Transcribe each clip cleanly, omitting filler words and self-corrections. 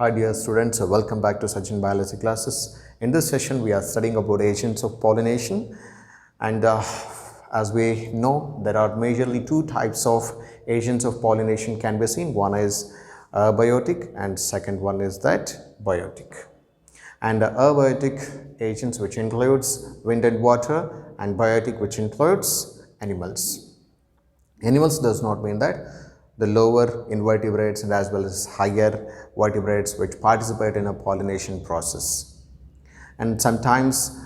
Hi dear students, welcome back to Sachin Biology classes. In this session we are studying about agents of pollination, and as we know there are majorly two types of agents of pollination can be seen. One is abiotic and second one is that biotic. And abiotic agents which includes wind and water, and biotic which includes animals. Animals does not mean that the lower invertebrates and as well as higher vertebrates which participate in a pollination process. And sometimes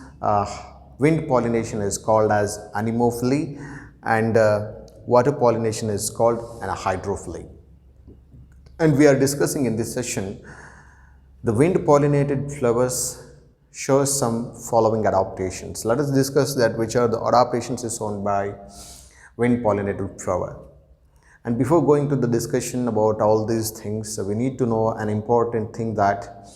wind pollination is called as anemophily, and water pollination is called an hydrophily. And we are discussing in this session the wind pollinated flowers shows some following adaptations. Let us discuss that which are the adaptations is shown by wind pollinated flower. And before going to the discussion about all these things, we need to know an important thing that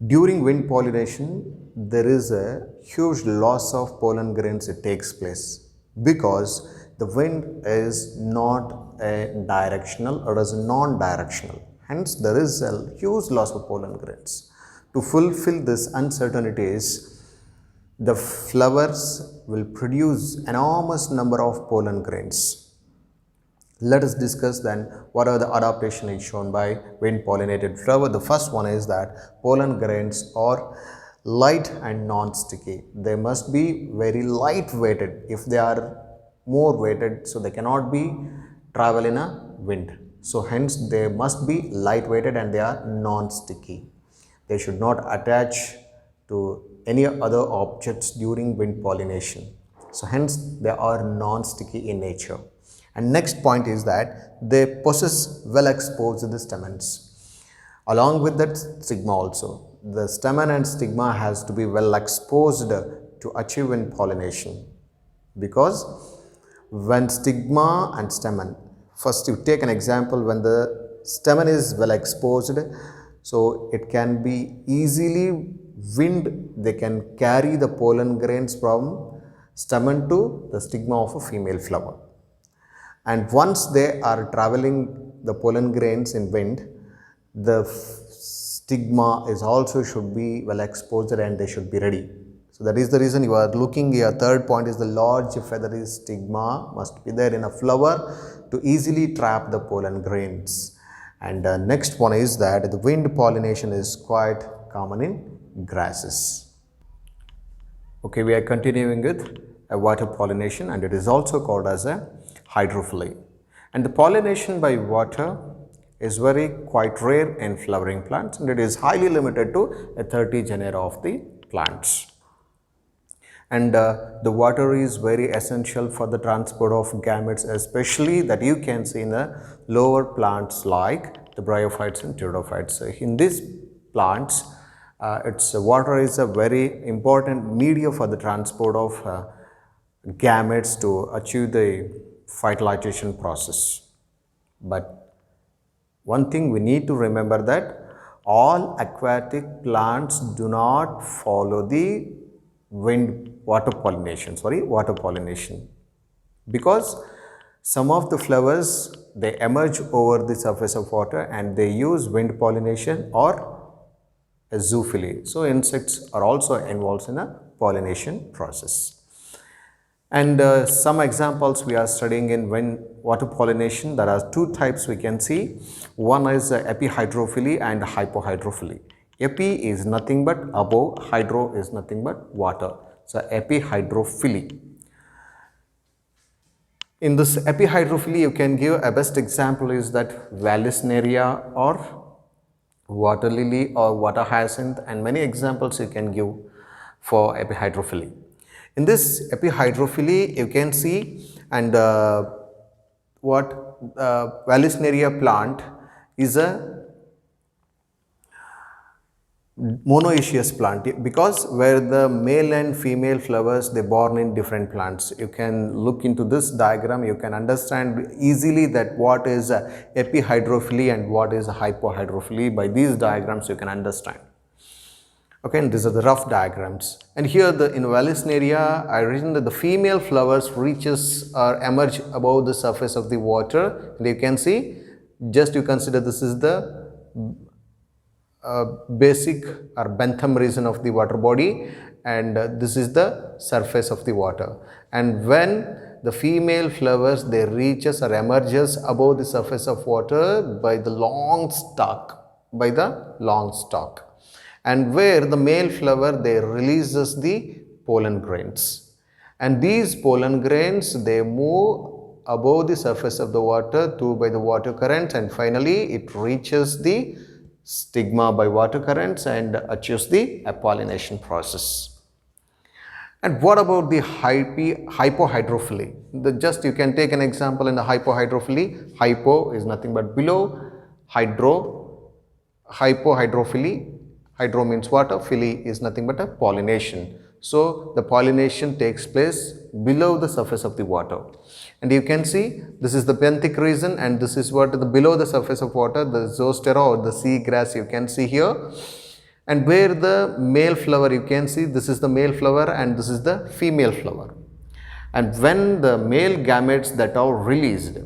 during wind pollination, there is a huge loss of pollen grains that takes place because the wind is not a directional or is non-directional. Hence, there is a huge loss of pollen grains. To fulfill this uncertainties, the flowers will produce enormous number of pollen grains. Let us discuss then what are the adaptations shown by wind pollinated flower. The first one is that pollen grains are light and non-sticky. They must be very light weighted. If they are more weighted, so they cannot be travel in a wind. So hence they must be light weighted and they are non-sticky. They should not attach to any other objects during wind pollination. So hence they are non-sticky in nature. And next point is that they possess well exposed stamens. Along with that stigma also. The stamen and stigma has to be well exposed to achieve wind pollination. Because when stigma and stamen, first you take an example when the stamen is well exposed, so it can be easily wind, they can carry the pollen grains from stamen to the stigma of a female flower. And once they are traveling the pollen grains in wind, the stigma is also should be well exposed and they should be ready. So that is the reason you are looking here. Third point is the large feathery stigma must be there in a flower to easily trap the pollen grains. And next one is that the wind pollination is quite common in grasses. Okay, we are continuing with a water pollination, and it is also called as a hydrophily. And the pollination by water is very quite rare in flowering plants, and it is highly limited to 30 genera of the plants. And the water is very essential for the transport of gametes, especially that you can see in the lower plants like the bryophytes and pteridophytes. In these plants, water is a very important medium for the transport of gametes to achieve the fertilization process. But one thing we need to remember that all aquatic plants do not follow the water pollination, because some of the flowers they emerge over the surface of water and they use wind pollination or a zoophily. So insects are also involved in a pollination process. And some examples we are studying in wind water pollination. There are two types we can see. One is epihydrophily and hypohydrophily. Epi is nothing but above, hydro is nothing but water. So epihydrophily. In this epihydrophily, you can give a best example is that Vallisneria or water lily or water hyacinth, and many examples you can give for epihydrophily. In this epihydrophily, you can see and Vallisneria plant is a monoecious plant, because where the male and female flowers they born in different plants. You can look into this diagram, you can understand easily that what is epihydrophily and what is hypohydrophily. By these diagrams you can understand. Okay, and these are the rough diagrams. And here in Vallisneria, I written that the female flowers reaches or emerge above the surface of the water, and you can see Just you consider this is the basic or Bentham region of the water body, and this is the surface of the water. And when the female flowers, they reaches or emerges above the surface of water by the long stalk, and where the male flower, they releases the pollen grains, and these pollen grains, they move above the surface of the water through by the water currents, and finally it reaches the stigma by water currents and achieves the pollination process. And what about the hypohydrophily? Just you can take an example in the hypohydrophily. Hypo is nothing but below, hypohydrophily. Hydro means water, phily is nothing but a pollination. So the pollination takes place below the surface of the water. And you can see this is the benthic region, and this is what the below the surface of water, the Zostera or the sea grass you can see here. And where the male flower, you can see this is the male flower and this is the female flower. And when the male gametes that are released,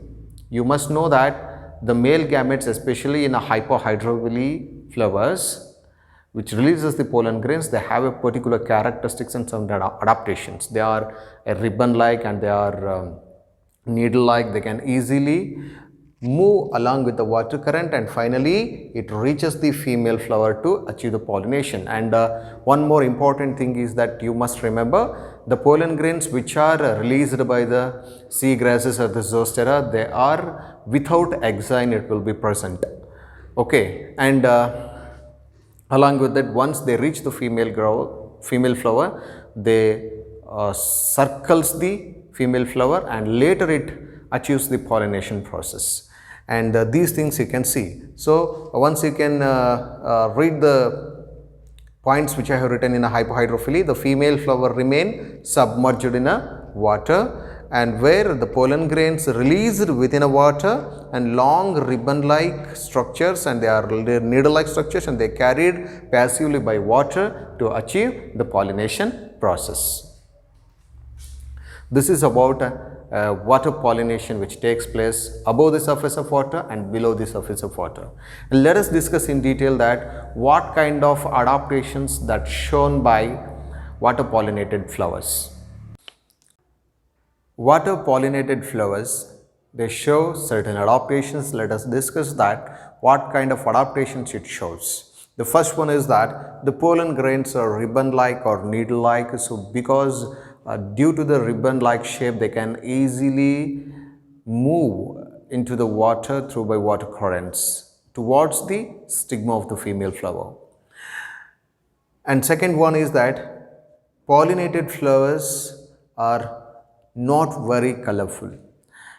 you must know that the male gametes, especially in a hypohydrophily flowers, which releases the pollen grains, they have a particular characteristics and some adaptations. They are a ribbon-like and they are needle-like. They can easily move along with the water current, and finally it reaches the female flower to achieve the pollination. And one more important thing is that you must remember the pollen grains which are released by the sea grasses or the Zostera, they are without exine, it will be present. Okay, and along with that, once they reach the female flower, they circles the female flower, and later it achieves the pollination process. And these things you can see. So once you can read the points which I have written in a hypohydrophily, the female flower remain submerged in a water, and where the pollen grains released within a water and long ribbon-like structures, and they are needle-like structures, and they carried passively by water to achieve the pollination process. This is about water pollination which takes place above the surface of water and below the surface of water. And let us discuss in detail that what kind of adaptations that shown by water pollinated flowers. Water pollinated flowers, they show certain adaptations. Let us discuss that what kind of adaptations it shows. The first one is that the pollen grains are ribbon-like or needle-like. So because due to the ribbon-like shape, they can easily move into the water through by water currents towards the stigma of the female flower. And second one is that pollinated flowers are not very colorful.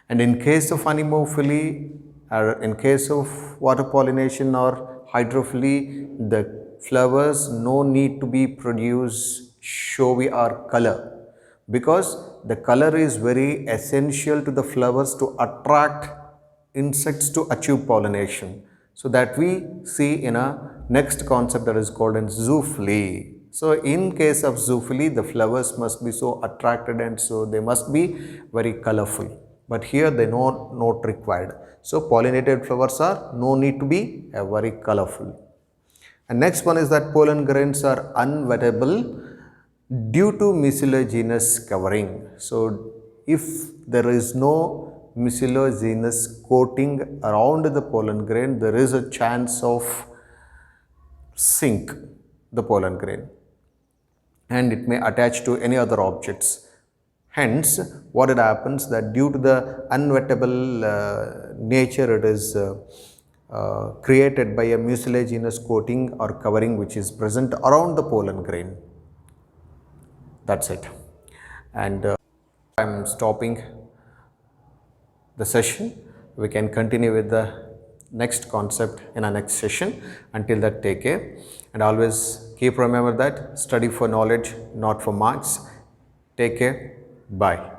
And in case of anemophily, or in case of water pollination or hydrophily, the flowers no need to be produce showy or color, because the color is very essential to the flowers to attract insects to achieve pollination. So that we see in a next concept that is called as zoophily. So in case of zoophily, the flowers must be so attracted and so they must be very colorful. But here they not required. So pollinated flowers are no need to be very colorful. And next one is that pollen grains are unwettable due to mucilaginous covering. So if there is no mucilaginous coating around the pollen grain, there is a chance of sink the pollen grain and it may attach to any other objects. Hence, what it happens that due to the unwettable nature, it is created by a mucilaginous coating or covering which is present around the pollen grain. That's it. And I am stopping the session. We can continue with the next concept in our next session. Until that, take care and always keep remember that study for knowledge, not for marks. Take care. Bye.